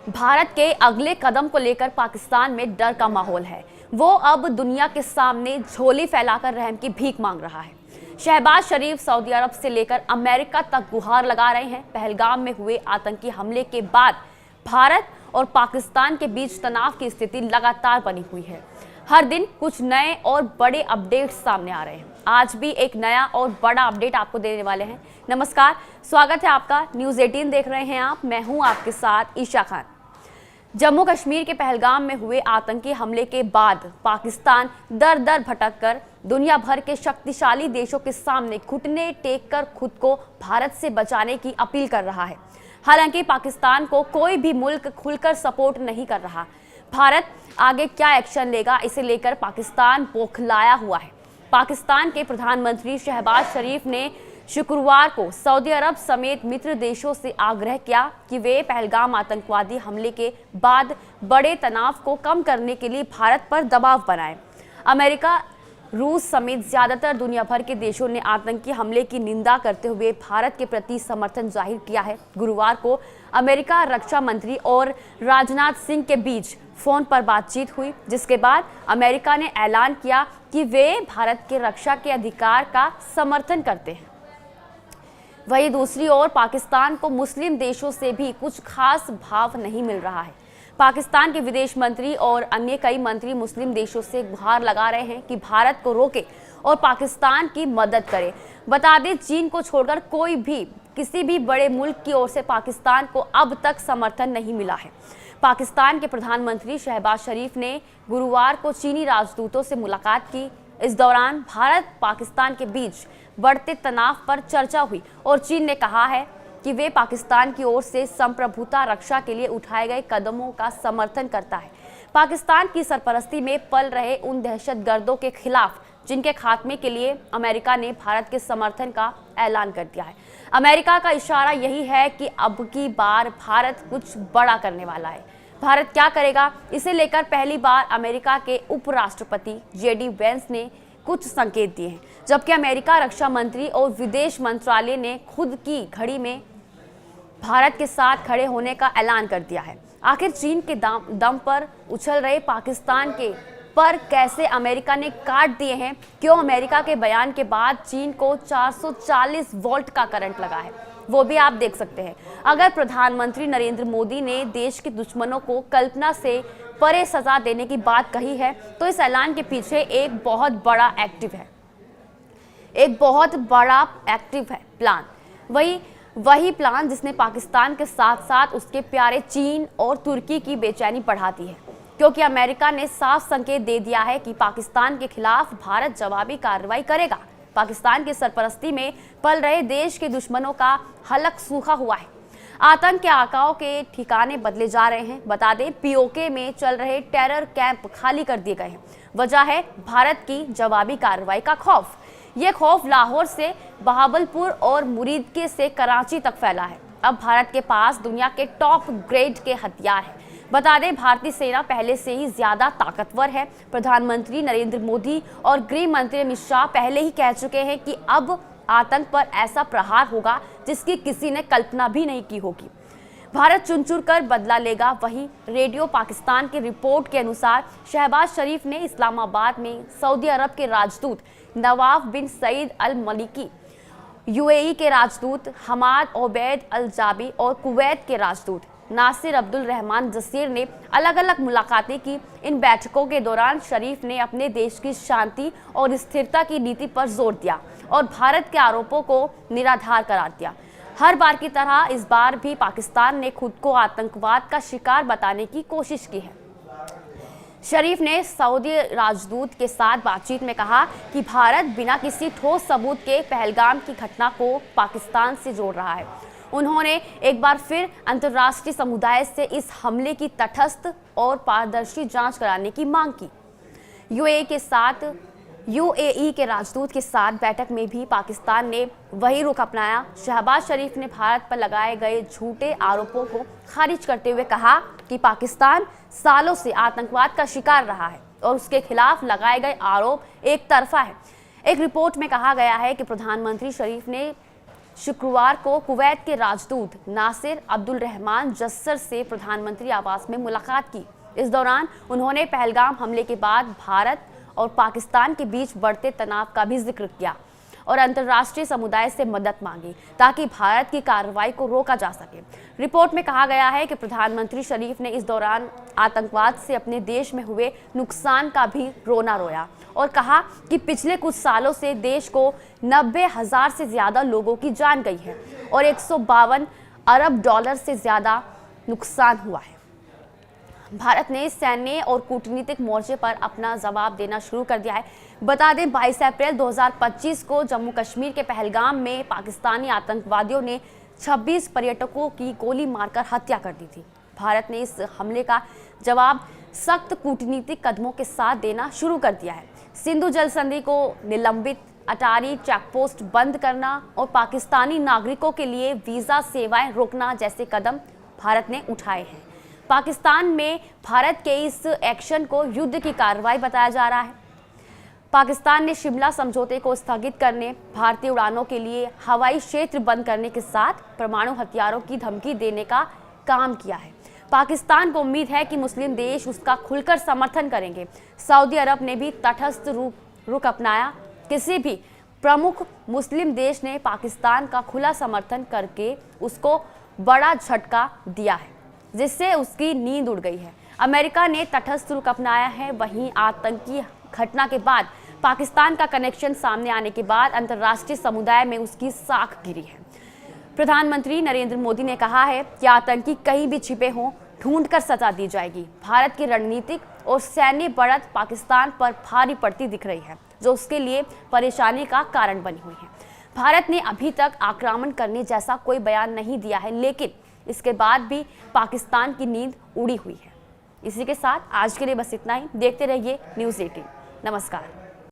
भारत के अगले कदम को लेकर पाकिस्तान में डर का माहौल है। वो अब दुनिया के सामने झोली फैलाकर रहम की भीख मांग रहा है। शहबाज शरीफ सऊदी अरब से लेकर अमेरिका तक गुहार लगा रहे हैं। पहलगाम में हुए आतंकी हमले के बाद भारत और पाकिस्तान के बीच तनाव की स्थिति लगातार बनी हुई है। हर दिन कुछ नए और बड़े अपडेट्स सामने आ रहे हैं। आज भी एक नया और बड़ा अपडेट आपको देने वाले हैं। नमस्कार, स्वागत है आपका। न्यूज़ 18 देख रहे हैं आप। मैं हूं आपके साथ ईशा खान। जम्मू कश्मीर के पहलगाम में हुए आतंकी हमले के बाद पाकिस्तान दर दर भटक कर दुनिया भर के शक्तिशाली देशों के सामने घुटने टेक कर खुद को भारत से बचाने की अपील कर रहा है। हालांकि पाकिस्तान को कोई भी मुल्क खुलकर सपोर्ट नहीं कर रहा। भारत आगे क्या एक्शन लेगा, इसे लेकर पाकिस्तान बौखलाया हुआ है। पाकिस्तान के प्रधानमंत्री शहबाज शरीफ ने शुक्रवार को सऊदी अरब समेत मित्र देशों से आग्रह किया कि वे पहलगाम आतंकवादी हमले के बाद बड़े तनाव को कम करने के लिए भारत पर दबाव बनाएं। अमेरिका, रूस समेत ज्यादातर दुनिया भर के देशों ने आतंकी हमले की निंदा करते हुए भारत के प्रति समर्थन जाहिर किया है। गुरुवार को अमेरिका रक्षा मंत्री और राजनाथ सिंह के बीच फोन पर बातचीत हुई, जिसके बाद अमेरिका ने ऐलान किया कि वे भारत के रक्षा के अधिकार का समर्थन करते हैं। वहीं दूसरी ओर पाकिस्तान को मुस्लिम देशों से भी कुछ खास भाव नहीं मिल रहा है। पाकिस्तान के विदेश मंत्री और अन्य कई मंत्री मुस्लिम देशों से गुहार लगा रहे हैं कि भारत को रोके और पाकिस्तान की मदद करे। बता दें, चीन को छोड़कर कोई भी किसी भी बड़े मुल्क की ओर से पाकिस्तान को अब तक समर्थन नहीं मिला है। पाकिस्तान के प्रधानमंत्री शहबाज शरीफ ने गुरुवार को चीनी राजदूतों से मुलाकात की। इस दौरान भारत पाकिस्तान के बीच बढ़ते तनाव पर चर्चा हुई और चीन ने कहा है कि वे पाकिस्तान की ओर से संप्रभुता रक्षा के लिए उठाए गए कदमों का समर्थन करता है। पाकिस्तान की सरपरस्ती में पल रहे उन दहशतगर्दों के खिलाफ जिनके खात्मे के लिए अमेरिका ने भारत के समर्थन का ऐलान कर दिया है। अमेरिका का इशारा यही है कि अब की बार भारत कुछ बड़ा करने वाला है। भारत क्या करेगा, इसे लेकर पहली बार अमेरिका के उपराष्ट्रपति JD वेंस ने कुछ संकेत दिए हैं, जबकि अमेरिका रक्षा मंत्री और विदेश मंत्रालय ने खुद की घड़ी में भारत के साथ खड़े होने का ऐलान कर दिया है। आखिर चीन के दम पर उछल रहे पाकिस्तान के पर कैसे अमेरिका ने काट दिए हैं? क्यों अमेरिका के बयान के बाद चीन को 440 वोल्ट का करंट लगा है, वो भी आप देख सकते हैं। अगर प्रधानमंत्री नरेंद्र मोदी ने देश के दुश्मनों को कल्पना से परे सजा देने की बात कही है, तो इस ऐलान के पीछे एक बहुत बड़ा एक्टिव है प्लान। वही प्लान जिसने पाकिस्तान के साथ साथ उसके प्यारे चीन और तुर्की की बेचैनी बढ़ा दी है, क्योंकि अमेरिका ने साफ संकेत दे दिया है कि पाकिस्तान के खिलाफ भारत जवाबी कार्रवाई करेगा। पाकिस्तान की सरपरस्ती में पल रहे देश के दुश्मनों का हलक सूखा हुआ है। आतंक के आकाओं के ठिकाने बदले जा रहे हैं। बता दें, POK में चल रहे टेरर कैंप खाली कर दिए गए हैं। वजह है भारत की जवाबी कार्रवाई का खौफ। ये खौफ लाहौर से बहावलपुर और मुरीदके से कराची तक फैला है। अब भारत के पास दुनिया के टॉप ग्रेड के हथियार हैं। बता दें, भारतीय सेना पहले से ही ज्यादा ताकतवर है। प्रधानमंत्री नरेंद्र मोदी और गृह मंत्री अमित शाह पहले ही कह चुके हैं कि अब आतंक पर ऐसा प्रहार होगा जिसकी किसी ने कल्पना भी नहीं की होगी। भारत चुन चुन कर बदला लेगा। वहीं रेडियो पाकिस्तान की रिपोर्ट के अनुसार शहबाज शरीफ ने इस्लामाबाद में सऊदी अरब के राजदूत नवाफ बिन सईद अल मलिकी, UAE के राजदूत हमाद ओबैद अल जाबी और कुवैत के राजदूत नासिर अब्दुल रहमान जसीर ने अलग अलग मुलाकातें की। इन बैठकों के दौरान शरीफ ने अपने देश की शांति और स्थिरता की नीति पर जोर दिया और भारत के आरोपों को निराधार करार दिया। हर बार की तरह इस बार भी पाकिस्तान ने खुद को आतंकवाद का शिकार बताने की कोशिश की है। शरीफ ने सऊदी राजदूत के साथ बातचीत में कहा कि भारत बिना किसी ठोस सबूत के पहलगाम की घटना को पाकिस्तान से जोड़ रहा है। उन्होंने एक बार फिर अंतर्राष्ट्रीय समुदाय से इस हमले की तटस्थ और पारदर्शी जांच कराने की मांग की। UAE के राजदूत के साथ बैठक में भी पाकिस्तान ने वही रुख अपनाया। शहबाज शरीफ ने भारत पर लगाए गए झूठे आरोपों को खारिज करते हुए कहा कि पाकिस्तान सालों से आतंकवाद का शिकार रहा है और उसके खिलाफ लगाए गए आरोप एक तरफा है। एक रिपोर्ट में कहा गया है कि प्रधानमंत्री शरीफ ने शुक्रवार को कुवैत के राजदूत नासिर अब्दुल रहमान जस्सर से प्रधानमंत्री आवास में मुलाकात की। इस दौरान उन्होंने पहलगाम हमले के बाद भारत और पाकिस्तान के बीच बढ़ते तनाव का भी जिक्र किया और अंतर्राष्ट्रीय समुदाय से मदद मांगी ताकि भारत की कार्रवाई को रोका जा सके। रिपोर्ट में कहा गया है कि प्रधानमंत्री शरीफ ने इस दौरान आतंकवाद से अपने देश में हुए नुकसान का भी रोना रोया और कहा कि पिछले कुछ सालों से देश को 90,000 से ज्यादा लोगों की जान गई है और 152 अरब डॉलर से ज्यादा नुकसान हुआ है। भारत ने सैन्य और कूटनीतिक मोर्चे पर अपना जवाब देना शुरू कर दिया है। बता दें 22 अप्रैल 2025 को जम्मू कश्मीर के पहलगाम में पाकिस्तानी आतंकवादियों ने 26 पर्यटकों की गोली मारकर हत्या कर दी थी। भारत ने इस हमले का जवाब सख्त कूटनीतिक कदमों के साथ देना शुरू कर दिया है। सिंधु जल संधि को निलंबित, अटारी चेकपोस्ट बंद करना और पाकिस्तानी नागरिकों के लिए वीजा सेवाएं रोकना जैसे कदम भारत ने उठाए हैं। पाकिस्तान में भारत के इस एक्शन को युद्ध की कार्रवाई बताया जा रहा है। पाकिस्तान ने शिमला समझौते को स्थगित करने, भारतीय उड़ानों के लिए हवाई क्षेत्र बंद करने के साथ परमाणु हथियारों की धमकी देने का काम किया है। पाकिस्तान को उम्मीद है कि मुस्लिम देश उसका खुलकर समर्थन करेंगे। सऊदी अरब ने भी तटस्थ रुख अपनाया। किसी भी प्रमुख मुस्लिम देश ने पाकिस्तान का खुला समर्थन करके उसको बड़ा झटका दिया है, जिससे उसकी नींद उड़ गई है। अमेरिका ने तटस्थ रुख अपनाया है। वहीं आतंकी घटना के बाद पाकिस्तान का कनेक्शन सामने आने के बाद अंतर्राष्ट्रीय समुदाय में उसकी साख गिरी है। प्रधानमंत्री नरेंद्र मोदी ने कहा है कि आतंकी कहीं भी छिपे हों, ढूंढकर सजा दी जाएगी। भारत की रणनीतिक और सैन्य बढ़त पाकिस्तान पर भारी पड़ती दिख रही है, जो उसके लिए परेशानी का कारण बनी हुई है। भारत ने अभी तक आक्रमण करने जैसा कोई बयान नहीं दिया है, लेकिन इसके बाद भी पाकिस्तान की नींद उड़ी हुई है। इसी के साथ आज के लिए बस इतना ही। देखते रहिए न्यूज़ 18। नमस्कार।